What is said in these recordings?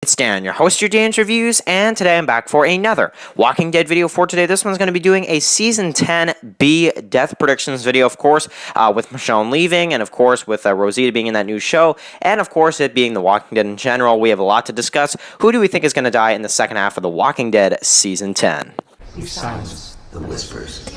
it's Dan, your host, your Dan's Reviews, and today I'm back for another Walking Dead video for today. This one's going to be doing a Season 10B Death Predictions video, of course, with Michonne leaving, and of course with Rosita being in that new show, and of course it being The Walking Dead in general. We have a lot to discuss. Who do we think is going to die in the second half of The Walking Dead Season 10? We silence the whispers.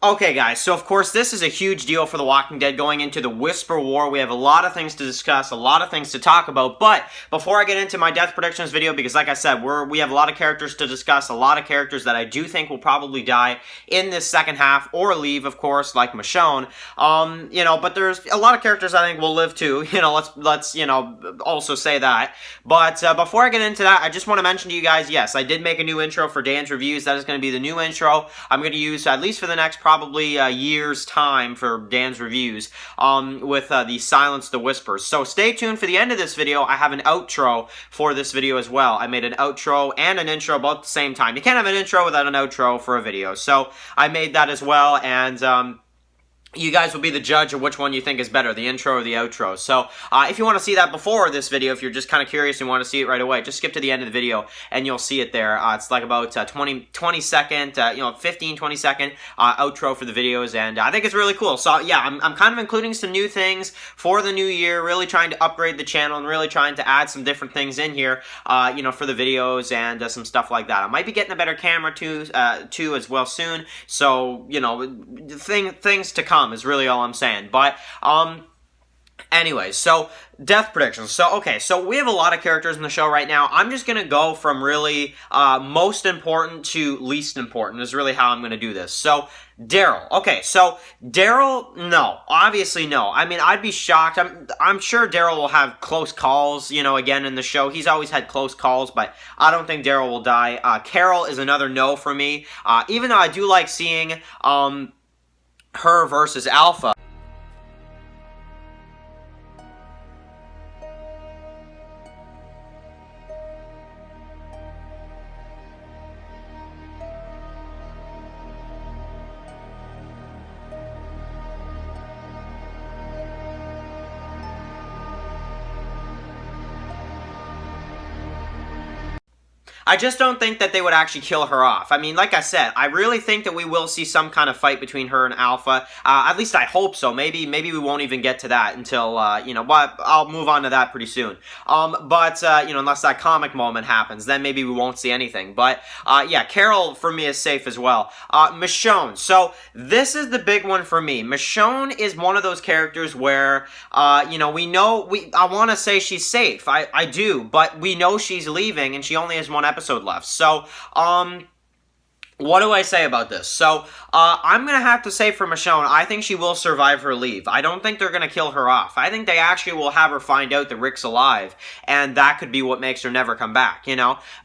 Okay guys, so of course this is a huge deal for The Walking Dead going into the Whisper War. We have a lot of things to discuss, a lot of things to talk about, but before I get into my death predictions video, because like I said, we have a lot of characters to discuss, a lot of characters that I do think will probably die in this second half, or leave, of course, like Michonne, but there's a lot of characters I think will live too, let's also say that, but before I get into that, I just want to mention to you guys, yes, I did make a new intro for Dan's Reviews. That is going to be the new intro I'm going to use, at least for the next probably a year's time for Dan's Reviews with the Silence the Whispers. So stay tuned for the end of this video. I have an outro for this video as well. I made an outro and an intro both at the same time. You can't have an intro without an outro for a video. So I made that as well, and you guys will be the judge of which one you think is better, the intro or the outro. So, if you want to see that before this video, if you're just kind of curious and want to see it right away, just skip to the end of the video and you'll see it there. It's like about 20 second, 15, 20 second outro for the videos, and I think it's really cool. So, yeah, I'm kind of including some new things for the new year, really trying to upgrade the channel and really trying to add some different things in here, for the videos and some stuff like that. I might be getting a better camera too as well soon. So, things to come is really all I'm saying. But anyways, so death predictions. So okay, so we have a lot of characters in the show right now. I'm just gonna go from really most important to least important is really how I'm gonna do this. So Daryl. Okay, so Daryl, no, obviously no. I mean, I'd be shocked. I'm sure Daryl will have close calls, again in the show. He's always had close calls, but I don't think Daryl will die. Carol is another no for me. Even though I do like seeing her versus Alpha. I just don't think that they would actually kill her off. I mean, like I said, I really think that we will see some kind of fight between her and Alpha. At least I hope so. Maybe we won't even get to that until, but I'll move on to that pretty soon. Unless that comic moment happens, then maybe we won't see anything. But, yeah, Carol, for me, is safe as well. Michonne. So, this is the big one for me. Michonne is one of those characters where, I want to say she's safe. I do, but we know she's leaving, and she only has one episode left. So, what do I say about this? So, I'm going to have to say for Michonne, I think she will survive her leave. I don't think they're going to kill her off. I think they actually will have her find out that Rick's alive, and that could be what makes her never come back,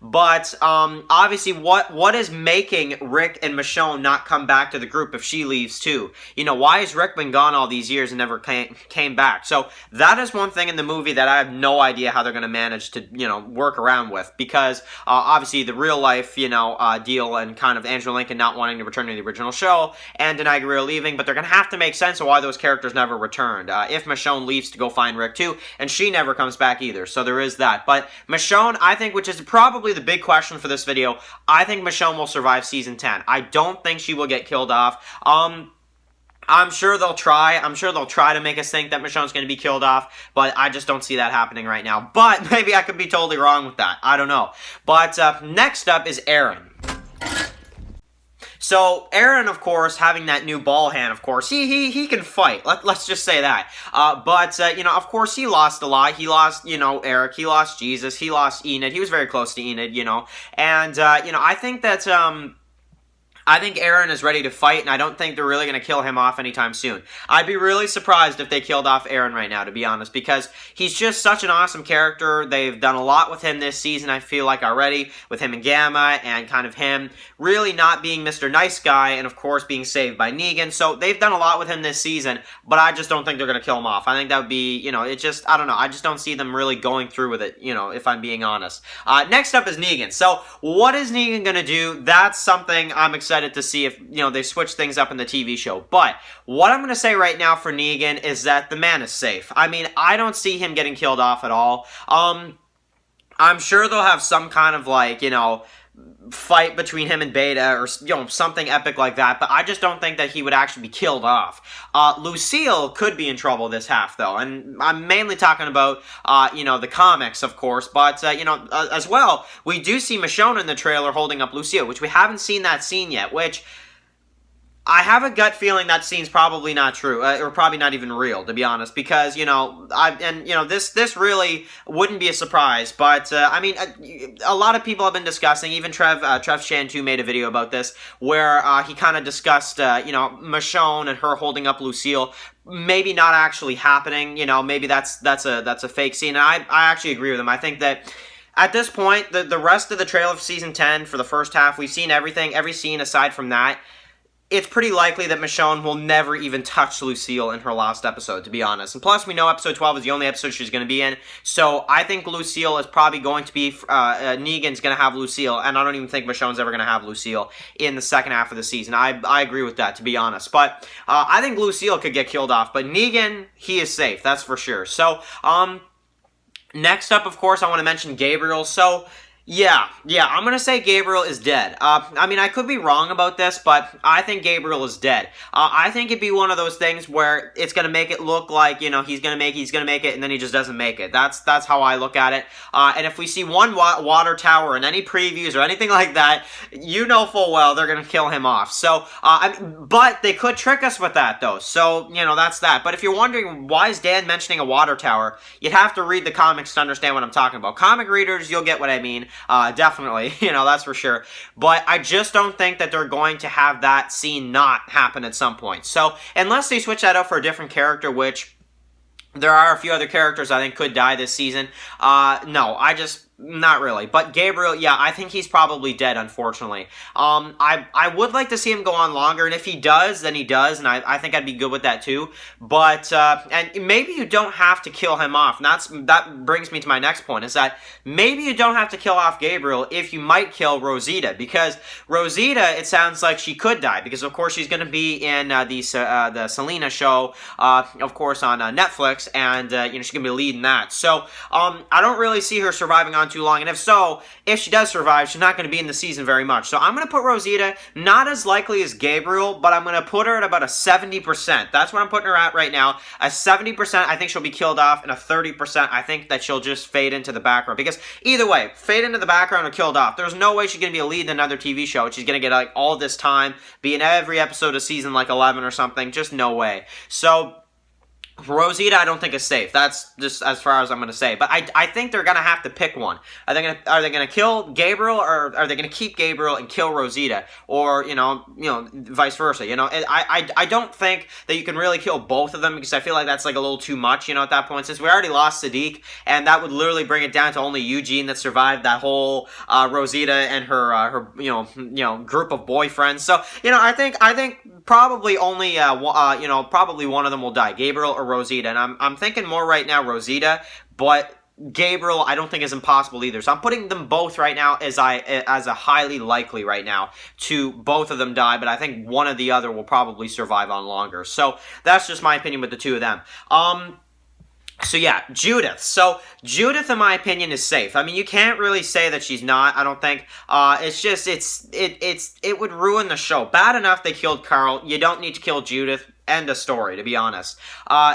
But, obviously, what is making Rick and Michonne not come back to the group if she leaves too? Why has Rick been gone all these years and never came back? So, that is one thing in the movie that I have no idea how they're going to manage to, work around with, because, obviously, the real life, deal and kind of Andrew Lincoln not wanting to return to the original show, and Denai Guerrero leaving, but they're going to have to make sense of why those characters never returned. If Michonne leaves to go find Rick too, and she never comes back either, so there is that. But Michonne, I think, which is probably the big question for this video, I think Michonne will survive Season 10. I don't think she will get killed off. I'm sure they'll try. I'm sure they'll try to make us think that Michonne's going to be killed off, but I just don't see that happening right now. But maybe I could be totally wrong with that. I don't know. But next up is Aaron. So, Aaron, of course, having that new ball hand, of course, he can fight. Let's just say that. Of course, he lost a lot. He lost, Eric. He lost Jesus. He lost Enid. He was very close to Enid, And, I think that, I think Aaron is ready to fight, and I don't think they're really going to kill him off anytime soon. I'd be really surprised if they killed off Aaron right now, to be honest, because he's just such an awesome character. They've done a lot with him this season, I feel like, already, with him and Gamma, and kind of him really not being Mr. Nice Guy, and of course being saved by Negan. So they've done a lot with him this season, but I just don't think they're going to kill him off. I think that would be, you know, I don't know. I just don't see them really going through with it, you know, if I'm being honest. Next up is Negan. So what is Negan going to do? That's something I'm excited to see if, you know, they switch things up in the TV show. But what I'm going to say right now for Negan is that the man is safe. I mean, I don't see him getting killed off at all. I'm sure they'll have some kind of, like, you know, fight between him and Beta or, you know, something epic like that, but I just don't think that he would actually be killed off. Lucille could be in trouble this half, though, and I'm mainly talking about, you know, the comics, of course, but, you know, as well, we do see Michonne in the trailer holding up Lucille, which we haven't seen that scene yet, which I have a gut feeling that scene's probably not true, or probably not even real, to be honest, because, you know, this really wouldn't be a surprise, but, I mean, a lot of people have been discussing, even Trev Shantu made a video about this, where, he kind of discussed, you know, Michonne and her holding up Lucille, maybe not actually happening, you know, maybe that's a fake scene, and I actually agree with him. I think that at this point, the rest of the trailer of Season 10 for the first half, we've seen everything, every scene aside from that. It's pretty likely that Michonne will never even touch Lucille in her last episode, to be honest. And plus, we know episode 12 is the only episode she's going to be in. So I think Lucille is probably going to be, Negan's going to have Lucille. And I don't even think Michonne's ever going to have Lucille in the second half of the season. I agree with that, to be honest. But I think Lucille could get killed off. But Negan, he is safe, that's for sure. So, next up, of course, I want to mention Gabriel. So, yeah, I'm going to say Gabriel is dead. I mean, I could be wrong about this, but I think Gabriel is dead. I think it'd be one of those things where it's going to make it look like, you know, he's going to make it, and then he just doesn't make it. That's how I look at it. And if we see one water tower in any previews or anything like that, you know full well they're going to kill him off. So, but they could trick us with that, though. So, you know, that's that. But if you're wondering why is Dan mentioning a water tower, you'd have to read the comics to understand what I'm talking about. Comic readers, you'll get what I mean. Definitely, you know, that's for sure. But I just don't think that they're going to have that scene not happen at some point. So, unless they switch that up for a different character, which there are a few other characters I think could die this season, no, not really. But Gabriel, yeah, I think he's probably dead, unfortunately. I would like to see him go on longer, and if he does, then he does, and I think I'd be good with that too. But, and maybe you don't have to kill him off, and that brings me to my next point, is that maybe you don't have to kill off Gabriel if you might kill Rosita, because Rosita, it sounds like she could die, because of course she's going to be in the Selena show, of course, on Netflix, and, you know, she's going to be leading that. So, I don't really see her surviving on too long, and if she does survive, she's not going to be in the season very much. So I'm going to put Rosita not as likely as Gabriel, but I'm going to put her at about a 70%. That's what I'm putting her at right now. A 70%, I think she'll be killed off, and a 30%, I think that she'll just fade into the background. Because either way, fade into the background or killed off. There's no way she's going to be a lead in another TV show. She's going to get like all this time, be in every episode of season like 11 or something. Just no way. So Rosita, I don't think is safe. That's just as far as I'm going to say. But I think they're going to have to pick one. Are they going to kill Gabriel, or are they going to keep Gabriel and kill Rosita, or you know, vice versa? You know, I don't think that you can really kill both of them, because I feel like that's like a little too much. You know, at that point, since we already lost Sadiq, and that would literally bring it down to only Eugene that survived that whole Rosita and her group of boyfriends. So you know, I think probably only probably one of them will die, Gabriel or Rosita, and I'm thinking more right now Rosita, but Gabriel I don't think is impossible either. So I'm putting them both right now as a highly likely right now to both of them die, but I think one or the other will probably survive on longer. So that's just my opinion with the two of them. So yeah, Judith. So Judith, in my opinion, is safe. I mean, you can't really say that she's not. I don't think. It's just it would ruin the show. Bad enough they killed Carl. You don't need to kill Judith. End of story, to be honest.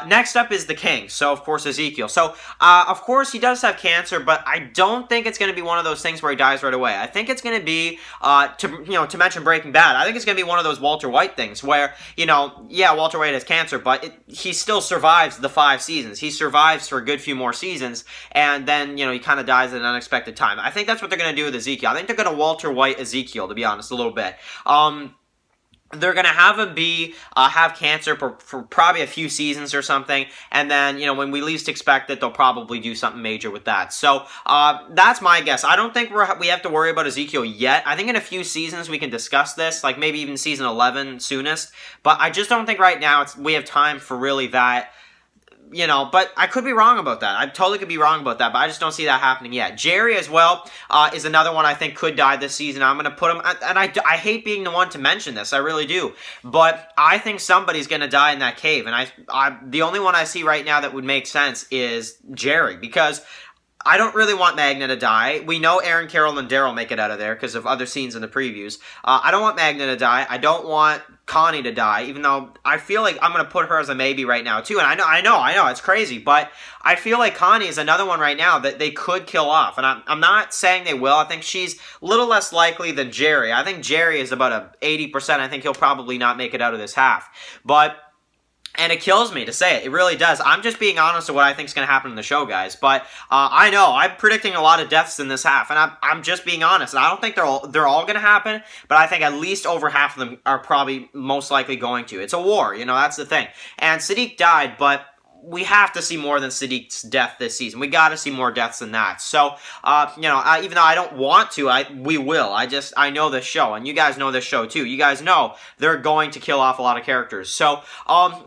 Next up is the king. So, of course, Ezekiel. So, of course, he does have cancer, but I don't think it's going to be one of those things where he dies right away. I think it's going to be, to mention Breaking Bad, I think it's going to be one of those Walter White things where, Walter White has cancer, but he still survives the 5 seasons. He survives for a good few more seasons, and then, he kind of dies at an unexpected time. I think that's what they're going to do with Ezekiel. I think they're going to Walter White Ezekiel, to be honest, a little bit. they're going to have him have cancer for probably a few seasons or something, and then, when we least expect it, they'll probably do something major with that. So, that's my guess. I don't think we have to worry about Ezekiel yet. I think in a few seasons we can discuss this, like maybe even season 11 soonest, but I just don't think right now we have time for really that. But I could be wrong about that. I totally could be wrong about that, but I just don't see that happening yet. Jerry as well is another one I think could die this season. I'm going to put him, and I hate being the one to mention this, I really do, but I think somebody's going to die in that cave, and the only one I see right now that would make sense is Jerry, because I don't really want Magna to die. We know Aaron, Carol, and Daryl make it out of there because of other scenes in the previews. I don't want Magna to die. I don't want Connie to die, even though I feel like I'm going to put her as a maybe right now, too. And I know, it's crazy, but I feel like Connie is another one right now that they could kill off. And I'm not saying they will. I think she's a little less likely than Jerry. I think Jerry is about a 80%. I think he'll probably not make it out of this half. And it kills me to say it. It really does. I'm just being honest with what I think is going to happen in the show, guys. But I know I'm predicting a lot of deaths in this half, and I'm just being honest. And I don't think they're all going to happen, but I think at least over half of them are probably most likely going to. It's a war, that's the thing. And Siddiq died, but we have to see more than Siddiq's death this season. We got to see more deaths than that. So, even though I don't want to, we will. I know this show, and you guys know this show too. You guys know they're going to kill off a lot of characters. So,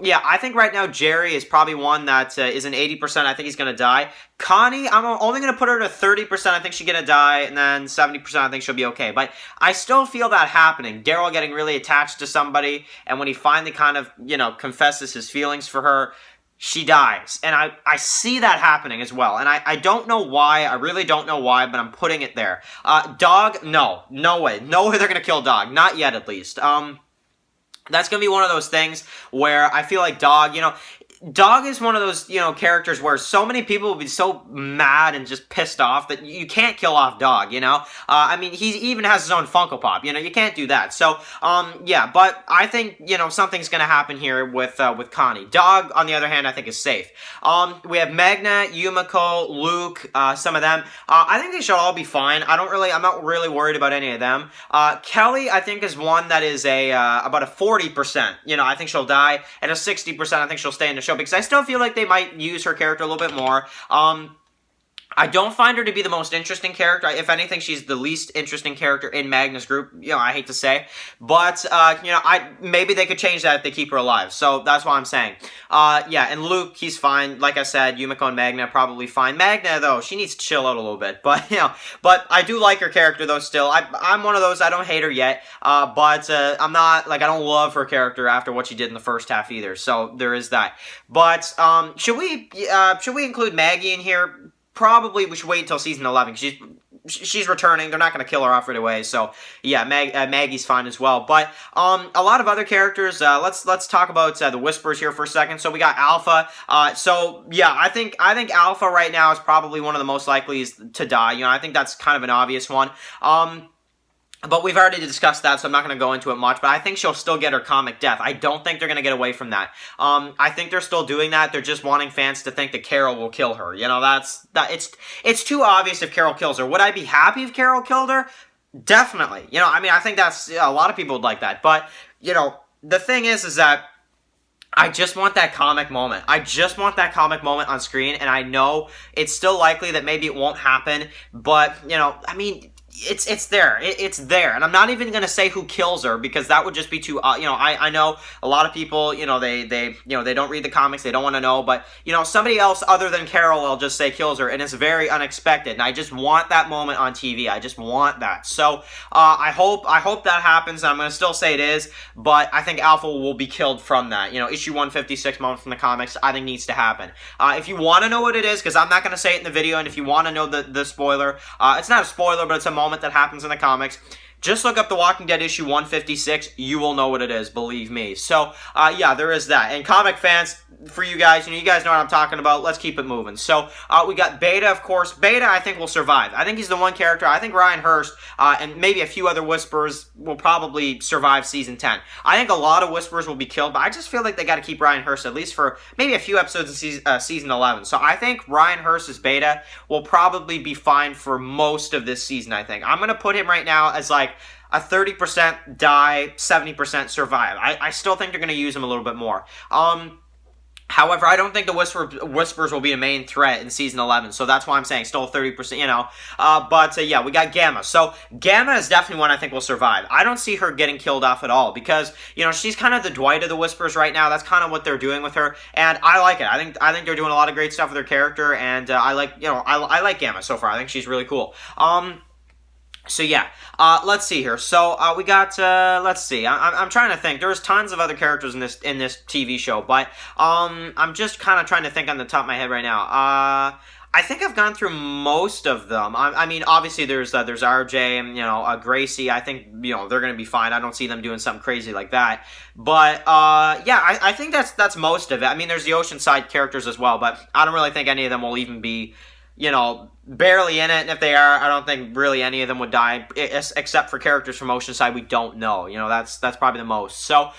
yeah, I think right now Jerry is probably one that is an 80%. I think he's going to die. Connie, I'm only going to put her to 30%. I think she's going to die, and then 70% I think she'll be okay. But I still feel that happening. Daryl getting really attached to somebody, and when he finally kind of, confesses his feelings for her, she dies. And I see that happening as well. And I don't know why. I really don't know why, but I'm putting it there. Dog, no. No way. No way they're going to kill Dog. Not yet, at least. That's going to be one of those things where I feel like Dog, Dog is one of those, characters where so many people will be so mad and just pissed off that you can't kill off Dog, he even has his own Funko Pop, you can't do that. So, yeah, but I think, something's going to happen here with Connie. Dog, on the other hand, I think is safe. We have Magna, Yumiko, Luke, some of them. I think they should all be fine. I'm not really worried about any of them. Kelly, I think, is one that is about a 40%. I think she'll die. And a 60%, I think she'll stay in the show, because I still feel like they might use her character a little bit more. I don't find her to be the most interesting character. If anything, she's the least interesting character in Magna's group. I hate to say. But, maybe they could change that if they keep her alive. So, that's what I'm saying. Yeah, and Luke, he's fine. Like I said, Yumiko and Magna probably fine. Magna, though, she needs to chill out a little bit. But, but I do like her character, though, still. I'm one of those, I don't hate her yet. But I'm not, I don't love her character after what she did in the first half either. So, there is that. But, should we include Maggie in here? Probably we should wait until season 11. She's returning. They're not going to kill her off right away. So yeah, Maggie's fine as well. But a lot of other characters. Let's talk about the Whispers here for a second. So we got Alpha. So yeah, I think Alpha right now is probably one of the most likely to die. I think that's kind of an obvious one. But we've already discussed that, so I'm not going to go into it much. But I think she'll still get her comic death. I don't think they're going to get away from that. I think they're still doing that. They're just wanting fans to think that Carol will kill her. It's too obvious if Carol kills her. Would I be happy if Carol killed her? Definitely. I think that's a lot of people would like that. But the thing is that I just want that comic moment. I just want that comic moment on screen, and I know it's still likely that maybe it won't happen. But it's there. It's there. And I'm not even going to say who kills her, because that would just be too, I know a lot of people, they don't read the comics. They don't want to know. But, somebody else other than Carol will just say kills her. And it's very unexpected. And I just want that moment on TV. I just want that. So, I hope that happens. And I'm going to still say it is. But I think Alpha will be killed from that. Issue 156 moment from the comics, I think needs to happen. If you want to know what it is, because I'm not going to say it in the video. And if you want to know the spoiler, it's not a spoiler, but it's a moment that happens in the comics. Just look up The Walking Dead issue 156. You will know what it is, believe me. So, yeah, there is that. And comic fans, for you guys, you guys know what I'm talking about. Let's keep it moving. So, we got Beta, of course. Beta, I think, will survive. I think he's the one character. I think Ryan Hurst and maybe a few other Whispers will probably survive season 10. I think a lot of Whispers will be killed, but I just feel like they got to keep Ryan Hurst at least for maybe a few episodes in season 11. So, I think Ryan Hurst as Beta will probably be fine for most of this season, I think. I'm going to put him right now as, a 30% die, 70% survive. I still think they're going to use him a little bit more. However, I don't think the Whispers will be a main threat in Season 11, so that's why I'm saying still 30%, you know. Yeah, we got Gamma. So, Gamma is definitely one I think will survive. I don't see her getting killed off at all, because, you know, she's kind of the Dwight of the Whispers right now. That's kind of what they're doing with her, and I like it. I think they're doing a lot of great stuff with her character, and I like Gamma so far. I think she's really cool. So yeah, let's see here. So we got, let's see. I'm trying to think. There's tons of other characters in this TV show, but I'm just kind of trying to think on the top of my head right now. I think I've gone through most of them. I mean, obviously there's RJ and Gracie. I think they're gonna be fine. I don't see them doing something crazy like that. But yeah, I think that's most of it. I mean, there's the Oceanside characters as well, but I don't really think any of them will even be barely in it, and if they are, I don't think really any of them would die, except for characters from Oceanside we don't know. That's probably the most. So,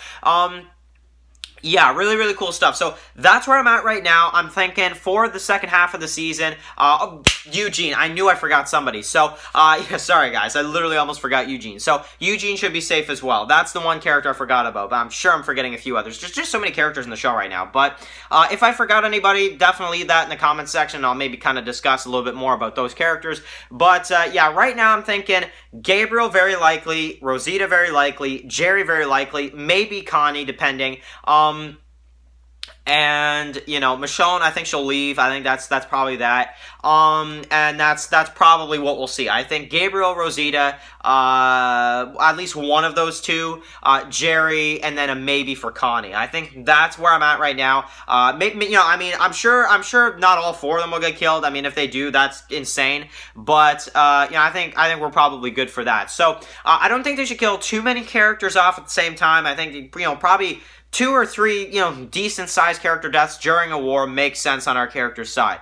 yeah, really, really cool stuff. So, that's where I'm at right now. I'm thinking for the second half of the season, Eugene. I knew I forgot somebody. So, yeah, sorry, guys. I literally almost forgot Eugene. So, Eugene should be safe as well. That's the one character I forgot about, but I'm sure I'm forgetting a few others. Just so many characters in the show right now. But, if I forgot anybody, definitely leave that in the comments section. I'll maybe kind of discuss a little bit more about those characters. But, yeah, right now I'm thinking Gabriel very likely, Rosita very likely, Jerry very likely, maybe Connie, depending. And Michonne, I think she'll leave. I think that's probably that. And that's probably what we'll see. I think Gabriel, Rosita, at least one of those two, Jerry, and then a maybe for Connie. I think that's where I'm at right now. I mean, I'm sure not all four of them will get killed. I mean, if they do, that's insane. But I think we're probably good for that. So I don't think they should kill too many characters off at the same time. I think probably 2 or 3, decent-sized character deaths during a war makes sense on our character's side.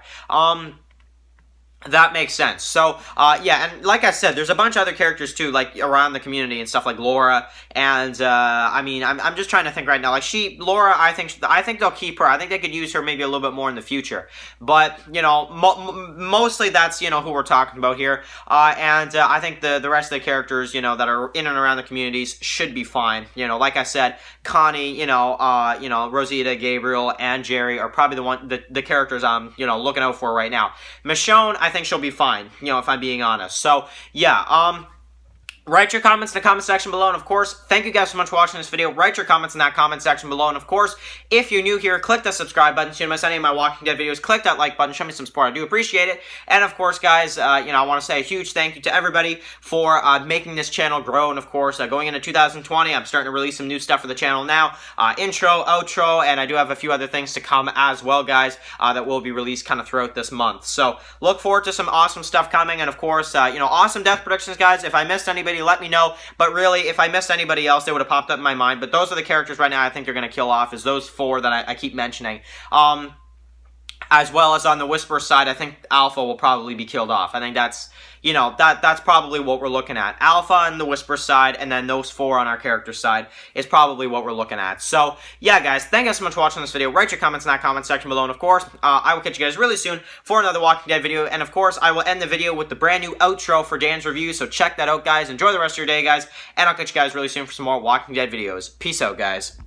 That makes sense. So, yeah, and like I said, there's a bunch of other characters, too, like, around the community and stuff, like Laura, and, I mean, I'm just trying to think right now, like, Laura, I think they'll keep her. I think they could use her maybe a little bit more in the future, but, mostly that's, who we're talking about here, and I think the rest of the characters, that are in and around the communities should be fine. Like I said, Connie, Rosita, Gabriel, and Jerry are probably the characters I'm, looking out for right now. Michonne, I think she'll be fine, if I'm being honest. So, yeah, write your comments in the comment section below, and of course, thank you guys so much for watching this video. Write your comments in that comment section below, and of course, if you're new here, click the subscribe button so you don't miss any of my Walking Dead videos. Click that like button, show me some support. I do appreciate it. And of course, guys, I want to say a huge thank you to everybody for making this channel grow, and of course, going into 2020, I'm starting to release some new stuff for the channel now. Intro, outro, and I do have a few other things to come as well, guys, that will be released kind of throughout this month. So, look forward to some awesome stuff coming, and of course, awesome death predictions, guys. If I missed anybody, let me know. But really, if I missed anybody else, they would have popped up in my mind. But those are the characters right now I think they're going to kill off, is those 4 that I keep mentioning. As well as on the Whisper side, I think Alpha will probably be killed off. I think that's, that's probably what we're looking at. Alpha on the Whisper side, and then those 4 on our character side is probably what we're looking at. So, yeah, guys, thank you guys so much for watching this video. Write your comments in that comment section below, and of course, I will catch you guys really soon for another Walking Dead video, and of course, I will end the video with the brand new outro for Dan's review, so check that out, guys. Enjoy the rest of your day, guys, and I'll catch you guys really soon for some more Walking Dead videos. Peace out, guys.